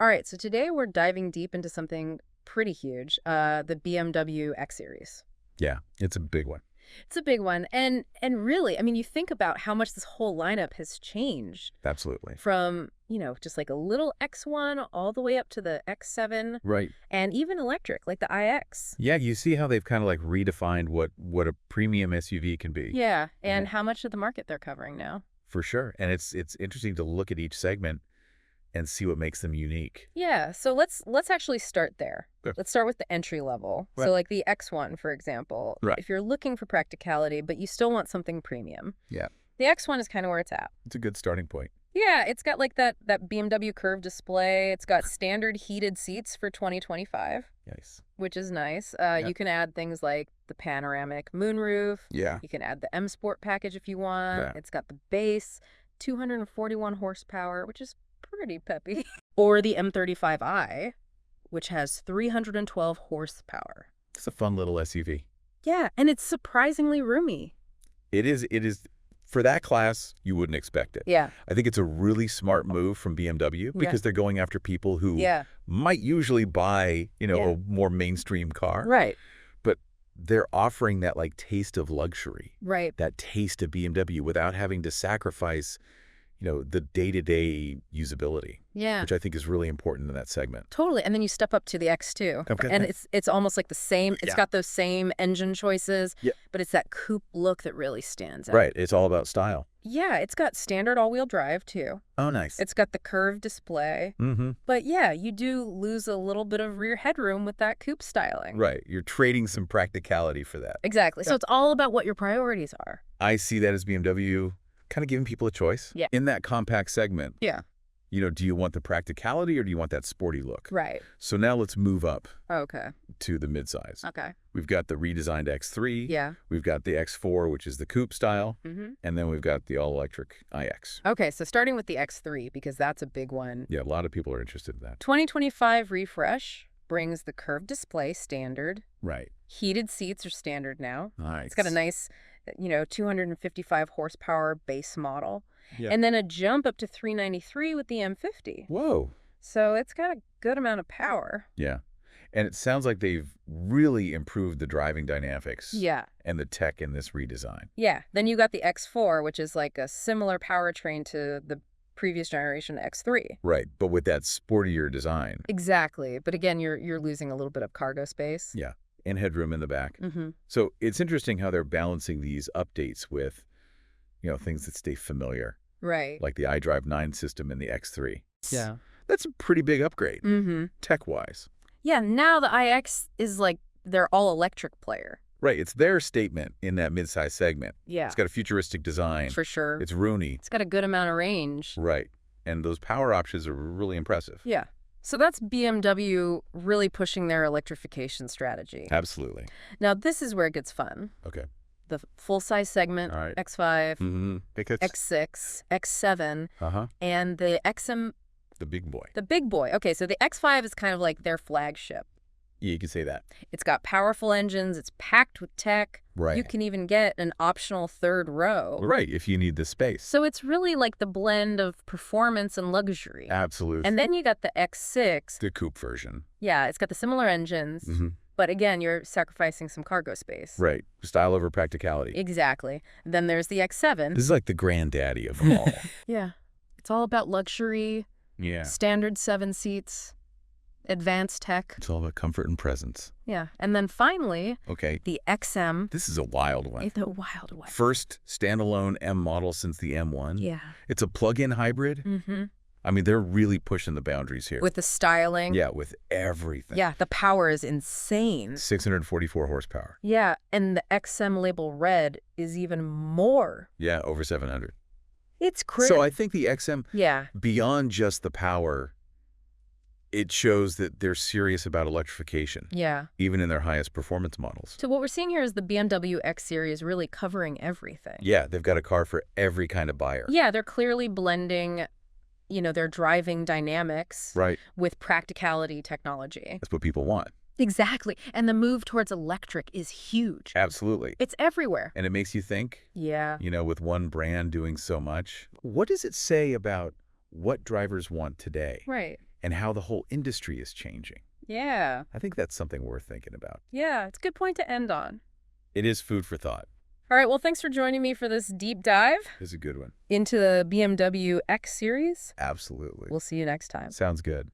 All right, so today we're diving deep into something pretty huge, the BMW X series. Yeah, it's a big one. It's a big one, and really, I mean, you think about how much this whole lineup has changed Absolutely. from, just like a little X1 all the way up to the X7 Right. and even electric, like the iX. Yeah, you see how they've kind of like redefined what a premium SUV can be. Yeah, and Yeah. how much of the market they're covering now. For sure. And it's interesting to look at each segment and see what makes them unique. Yeah, so let's actually start there. Sure. Let's start with the entry level. Right. So like the X1, for example. Right. If you're looking for practicality, but you still want something premium. Yeah. The X1 is kind of where it's at. It's a good starting point. Yeah, it's got like that BMW curved display. It's got standard heated seats for 2025, Nice. which is nice. Yeah. You can add things like the panoramic moonroof. Yeah. You can add the M Sport package if you want. Yeah. It's got the base, 241 horsepower, which is pretty peppy. Or the M35i, which has 312 horsepower. It's a fun little SUV. Yeah, and it's surprisingly roomy. It is for that class, you wouldn't expect it. Yeah. I think it's a really smart move from BMW because they're going after people who might usually buy, a more mainstream car. Right. But they're offering that like taste of luxury. Right. That taste of BMW without having to sacrifice, the day-to-day usability. Yeah. Which I think is really important in that segment. Totally. And then you step up to the X2. Okay. And it's almost like the same. It's Yeah. got those same engine choices. Yeah. But it's that coupe look that really stands out. Right. It's all about style. Yeah. It's got standard all-wheel drive, too. Oh, nice. It's got the curved display. Mm-hmm. But yeah, you do lose a little bit of rear headroom with that coupe styling. Right. You're trading some practicality for that. Exactly. Yeah. So it's all about what your priorities are. I see that as BMW kind of giving people a choice. Yeah. In that compact segment. Yeah. Do you want the practicality or do you want that sporty look? Right. So now let's move up Okay. to the midsize. Okay. We've got the redesigned X3. Yeah. We've got the X4, which is the coupe style. Mm-hmm. And then we've got the all-electric iX. Okay, so starting with the X3, because that's a big one. Yeah, a lot of people are interested in that. 2025 refresh brings the curved display standard. Right. Heated seats are standard now. Nice. It's got a nice, 255 horsepower base model. Yeah. And then a jump up to 393 with the M50. Whoa. So it's got a good amount of power. Yeah. And it sounds like they've really improved the driving dynamics. Yeah. And the tech in this redesign. Yeah. Then you got the X4, which is like a similar powertrain to the previous generation X3. Right. But with that sportier design. Exactly. But again, you're losing a little bit of cargo space. Yeah. And headroom in the back. Mm-hmm. So it's interesting how they're balancing these updates with, things that stay familiar. Right. Like the iDrive 9 system in the X3. Yeah. That's a pretty big upgrade, Mm-hmm. tech-wise. Yeah, now the iX is like their all-electric player. Right. It's their statement in that midsize segment. Yeah. It's got a futuristic design. For sure. It's roomy. It's got a good amount of range. Right. And those power options are really impressive. Yeah. So that's BMW really pushing their electrification strategy. Absolutely. Now, this is where it gets fun. Okay. The full-size segment, All right. X5, Mm-hmm. X6, X7, Uh-huh. and the XM, The big boy. the big boy. Okay, so the X5 is kind of like their flagship. Yeah, you can say that. It's got powerful engines. It's packed with tech. Right. You can even get an optional third row. Right, if you need the space. So it's really like the blend of performance and luxury. Absolutely. And then you got the X6. the coupe version. Yeah, it's got the similar engines. Mm-hmm. But again, you're sacrificing some cargo space. Right. Style over practicality. Exactly. Then there's the X7. This is like the granddaddy of them all. Yeah. It's all about luxury, Yeah. standard 7 seats, advanced tech. It's all about comfort and presence. Yeah. And then finally, Okay. the XM. This is a wild one. The wild one. First standalone M model since the M1. Yeah. It's a plug-in hybrid. Mm-hmm. I mean, they're really pushing the boundaries here. With the styling. Yeah, with everything. Yeah, the power is insane. 644 horsepower. Yeah, and the XM label red is even more. Yeah, over 700. It's crazy. So I think the XM, Yeah. beyond just the power, it shows that they're serious about electrification, Yeah. even in their highest performance models. So what we're seeing here is the BMW X series really covering everything. Yeah, they've got a car for every kind of buyer. Yeah, they're clearly blending, their driving dynamics Right. with practicality technology. That's what people want. Exactly. And the move towards electric is huge. Absolutely. It's everywhere. And it makes you think, Yeah. with one brand doing so much. What does it say about what drivers want today? Right. and how the whole industry is changing. Yeah. I think that's something worth thinking about. Yeah, it's a good point to end on. It is food for thought. All right, well, thanks for joining me for this deep dive. This is a good one. Into the BMW X series. Absolutely. We'll see you next time. Sounds good.